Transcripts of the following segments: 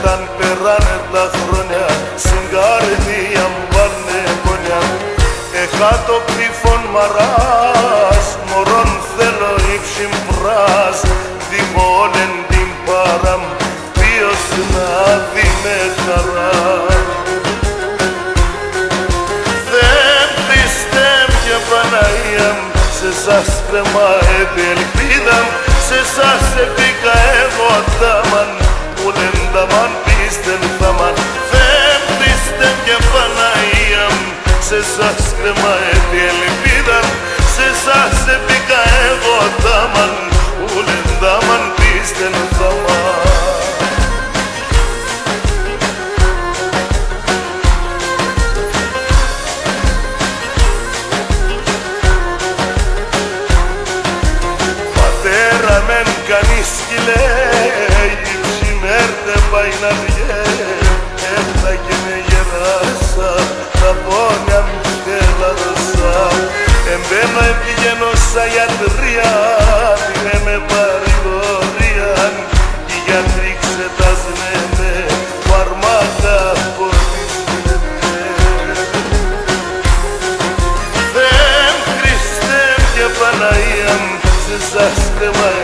Όταν περάνε τα χρόνια στην καρδιά μου βάλε γωνιά. Έχα το πίφον μαράς, μωρόν θέλω ύψη μπράς. Δημόλεν την παράμ, ποιος να δει με χαρά. Δεν πιστεύει Παναγία μου, σε σας κρεμάει ελπίδα μου. Σε σας επίκα εγώ τάμαν, που λένε τα μαν πίστεν θα μαν. Δεν πιστεύει Παναγία μου, σε σας κρεμάει ελπίδα μου. Σε σας επίκα εγώ τάμαν, που λένε τα μαν πίστεν θα μαν. Κανείς κι λέει, ψημέρτε πάει να βγαίνει. Έλα και με γεράσα, τα πόνια μου χέλασα. Εμπαίνω επηγαίνω σαν γιατρία, πήγε με παρηγορία. Οι γιατροί ξετάζουνε με φαρμάκα ποτίζουνε. Δεν Χριστέ Παναγία μου, σε σας κρεμάει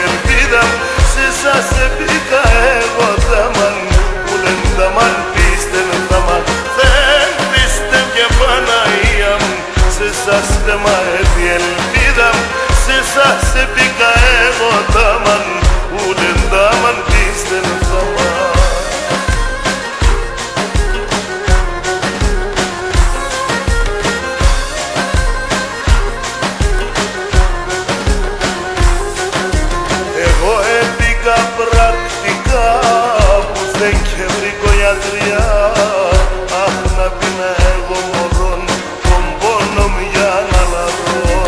ελπίδα μου. Σε σας επίκα εγώ τάμαν, που λένε τάμαν πίστεν τάμαν. Δεν πιστεύει Παναγία μου, σε σας κρεμάει ελπίδα μου. Σε σας επίκα εγώ τάμαν, που λένε τάμαν πίστεν τάμαν. Πρακτικά που δεν και βρήκω γιατριά. Αχ, να πείνα εγώ μωρών τον πόνο μου για να λαρώ.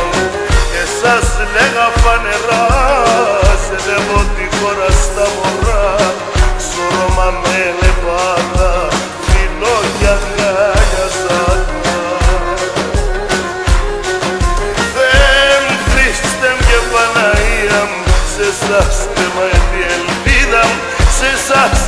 Και σας λέγα φανερά, σε λέγω τη χώρα στα μωρά. Στο Ρώμα με λεπάτα, φιλό για γάλια σάτα. Δεν Χριστέ μου και Παναγία μου, σε σας κρεμάει ελπίδα μου. Σε σας